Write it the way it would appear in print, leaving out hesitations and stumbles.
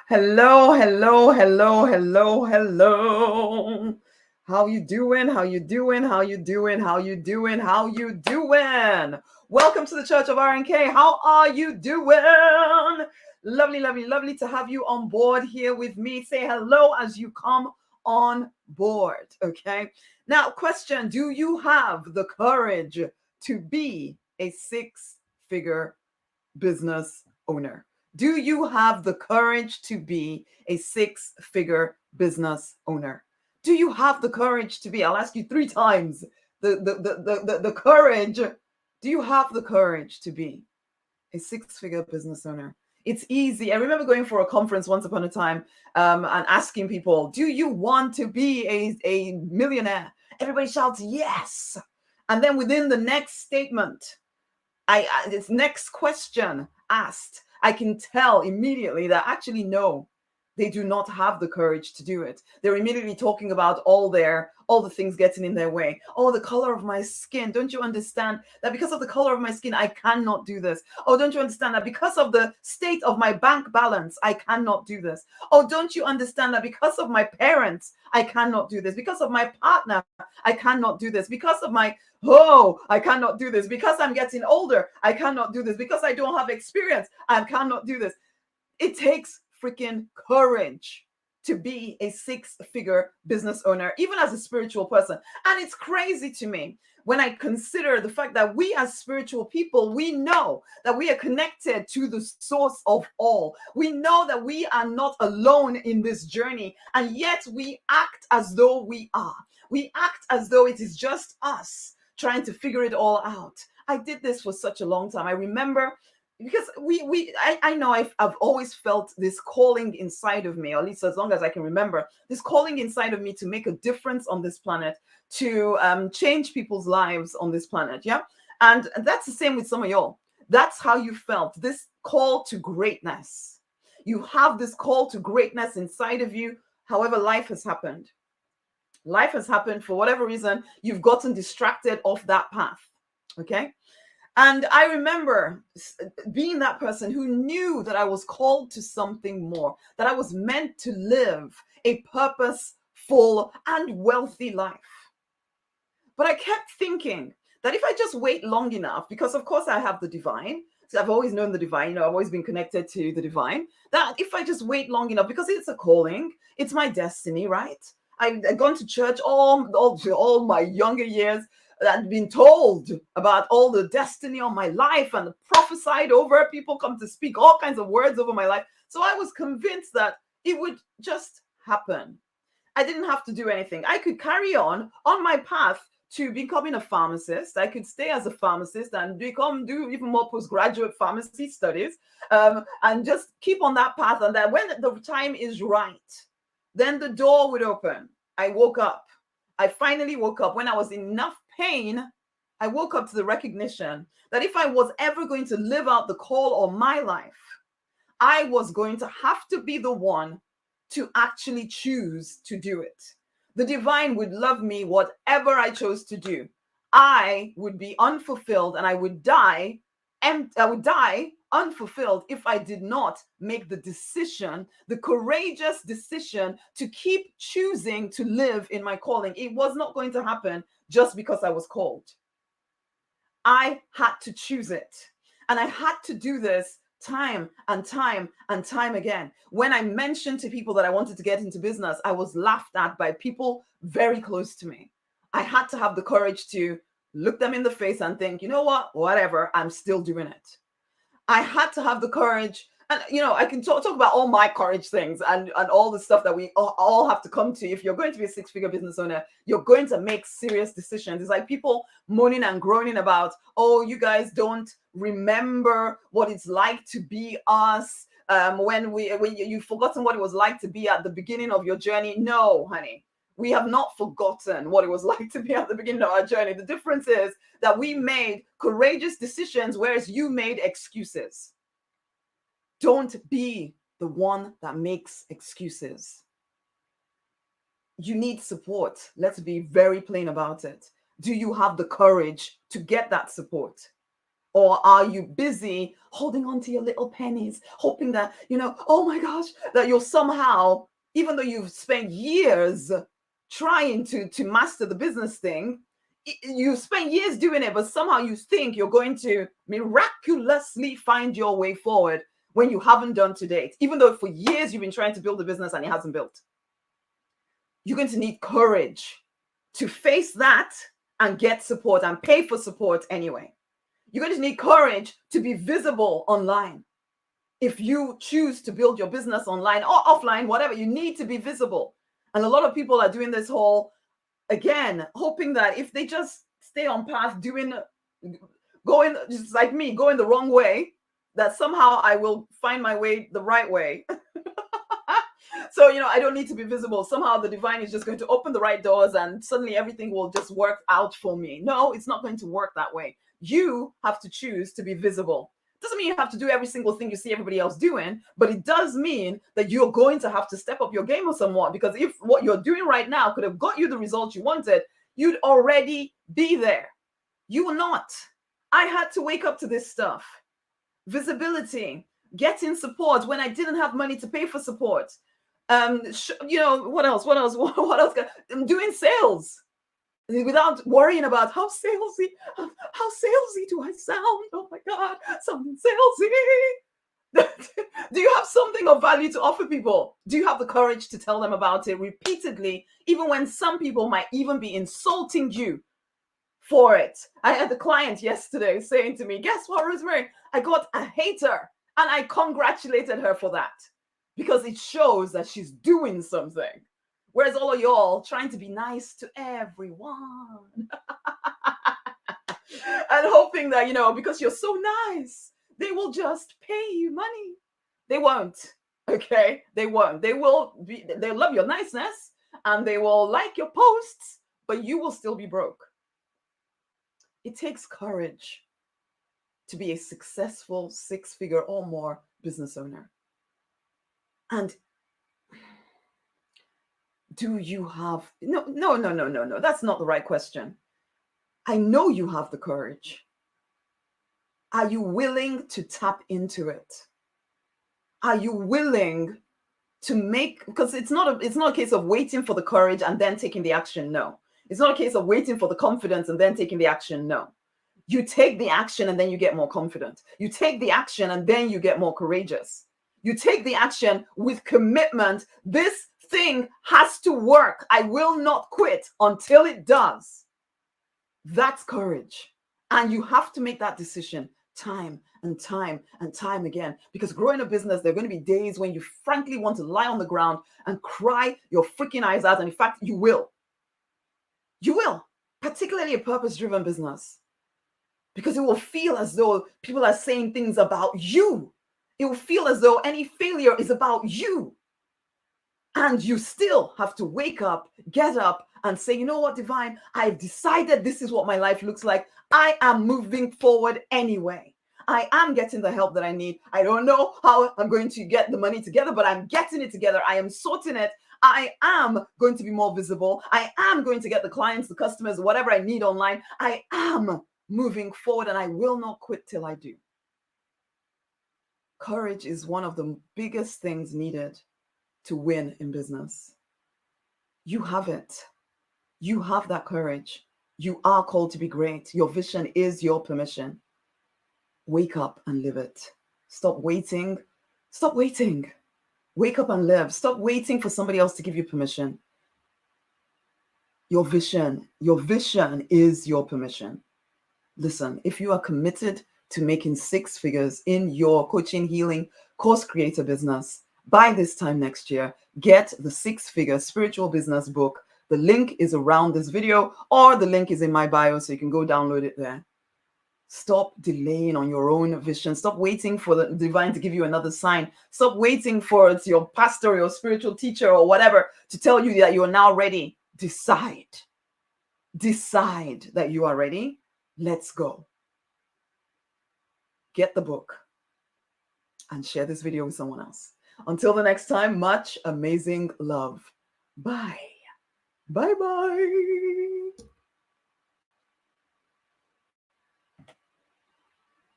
Hello, hello, hello, hello, hello. How you doing? How you doing? How you doing? How you doing? How you doing? Welcome to the Church of RNK. How are you doing? Lovely, lovely, lovely to have you on board here with me. Say hello as you come on board. Okay. Now, question: do you have the courage to be a six-figure business owner? Do you have the courage to be a six-figure business owner? Do you have the courage to be? I'll ask you three times. The courage. Do you have the courage to be a six-figure business owner? It's easy. I remember going for a conference once upon a time and asking people, "Do you want to be a millionaire?" Everybody shouts yes, and then within the next statement, this next question asked, I can tell immediately that actually no, they do not have the courage to do it. They're immediately talking about all the things getting in their way. Oh, the color of my skin. Don't you understand that because of the color of my skin, I cannot do this? Oh, don't you understand that because of the state of my bank balance, I cannot do this? Oh, don't you understand that because of my parents, I cannot do this? Because of my partner, I cannot do this. Because of my I cannot do this. Because I'm getting older, I cannot do this. Because I don't have experience, I cannot do this. It takes freaking courage to be a six-figure business owner, even as a spiritual person. And it's crazy to me when I consider the fact that we as spiritual people, we know that we are connected to the source of all. We know that we are not alone in this journey, and yet we act as though we are. We act as though it is just us trying to figure it all out. I did this for such a long time. I remember because I know I've always felt this calling inside of me, or at least as long as I can remember, this calling inside of me to make a difference on this planet, to change people's lives on this planet. Yeah. And that's the same with some of y'all. That's how you felt, this call to greatness. You have this call to greatness inside of you. However, life has happened. Life has happened for whatever reason. You've gotten distracted off that path. Okay. And I remember being that person who knew that I was called to something more, that I was meant to live a purposeful and wealthy life. But I kept thinking that if I just wait long enough, because of course I have the divine, so I've always known the divine, I've always been connected to the divine, that if I just wait long enough, because it's a calling, it's my destiny, right? I've gone to church all my younger years. I'd been told about all the destiny on my life and prophesied over. People come to speak all kinds of words over my life. So I was convinced that it would just happen. I didn't have to do anything. I could carry on my path to becoming a pharmacist. I could stay as a pharmacist and do even more postgraduate pharmacy studies, and just keep on that path. And that when the time is right, then the door would open. I woke up. I finally woke up when I was in enough pain. I woke up to the recognition that if I was ever going to live out the call of my life, I was going to have to be the one to actually choose to do it. The divine would love me whatever I chose to do. I would be unfulfilled and I would die, and I would die unfulfilled if I did not make the decision, the courageous decision to keep choosing to live in my calling. It was not going to happen just because I was called. I had to choose it. And I had to do this time and time and time again. When I mentioned to people that I wanted to get into business, I was laughed at by people very close to me. I had to have the courage to look them in the face and think, you know what, whatever, I'm still doing it. I had to have the courage. And, I can talk about all my courage things and all the stuff that we all have to come to. If you're going to be a six-figure business owner, you're going to make serious decisions. It's like people moaning and groaning about, oh, you guys don't remember what it's like to be us. When you've forgotten what it was like to be at the beginning of your journey. No, honey. We have not forgotten what it was like to be at the beginning of our journey. The difference is that we made courageous decisions, whereas you made excuses. Don't be the one that makes excuses. You need support. Let's be very plain about it. Do you have the courage to get that support? Or are you busy holding on to your little pennies, hoping that, oh my gosh, that you'll somehow, even though you've spent years trying to master the business thing, you've spent years doing it, but somehow you think you're going to miraculously find your way forward when you haven't done to date, even though for years you've been trying to build a business and it hasn't built. You're going to need courage to face that and get support and pay for support anyway. You're going to need courage to be visible online. If you choose to build your business online or offline, whatever, you need to be visible. And a lot of people are doing this whole, again, hoping that if they just stay on path, going just like me, going the wrong way, that somehow I will find my way the right way. So, I don't need to be visible. Somehow the divine is just going to open the right doors and suddenly everything will just work out for me. No, it's not going to work that way. You have to choose to be visible. Doesn't mean you have to do every single thing you see everybody else doing, but it does mean that you're going to have to step up your game somewhat, because if what you're doing right now could have got you the results you wanted, you'd already be there. You will not. I had to wake up to this stuff. Visibility, getting support when I didn't have money to pay for support. What else? I'm doing sales without worrying about how salesy do I sound? Oh my God, something salesy. Do you have something of value to offer people? Do you have the courage to tell them about it repeatedly, even when some people might even be insulting you for it? I had a client yesterday saying to me, guess what, Rosemary? I got a hater, and I congratulated her for that, because it shows that she's doing something. Whereas all of y'all trying to be nice to everyone and hoping that, because you're so nice, they will just pay you money. They won't. Okay? They won't. They'll love your niceness and they will like your posts, but you will still be broke. It takes courage to be a successful 6-figure or more business owner. And do you have no, that's not the right question. I know you have the courage. Are you willing to tap into it? Are you willing to make, because it's not a case of waiting for the courage and then taking the action. No. It's not a case of waiting for the confidence and then taking the action. No. You take the action and then you get more confident. You take the action and then you get more courageous. You take the action with commitment. This thing has to work. I will not quit until it does. That's courage. And you have to make that decision time and time and time again. Because growing a business, there are going to be days when you frankly want to lie on the ground and cry your freaking eyes out. And in fact, you will. You will. Particularly a purpose-driven business. Because it will feel as though people are saying things about you. It will feel as though any failure is about you. And you still have to wake up, get up, and say, you know what, Divine? I've decided this is what my life looks like. I am moving forward anyway. I am getting the help that I need. I don't know how I'm going to get the money together, but I'm getting it together. I am sorting it. I am going to be more visible. I am going to get the clients, the customers, whatever I need online. I am moving forward, and I will not quit till I do. Courage is one of the biggest things needed to win in business. You have it. You have that courage. You are called to be great. Your vision is your permission. Wake up and live it. Stop waiting. Stop waiting. Wake up and live. Stop waiting for somebody else to give you permission. Your vision is your permission. Listen, if you are committed to making 6 figures in your coaching, healing, course creator business, by this time next year, get the 6-figure spiritual business book. The link is around this video, or the link is in my bio, so you can go download it there. Stop delaying on your own vision. Stop waiting for the divine to give you another sign. Stop waiting for it's your pastor, or your spiritual teacher, or whatever to tell you that you are now ready. Decide that you are ready. Let's go. Get the book and share this video with someone else. Until the next time, much amazing love. Bye. Bye-bye.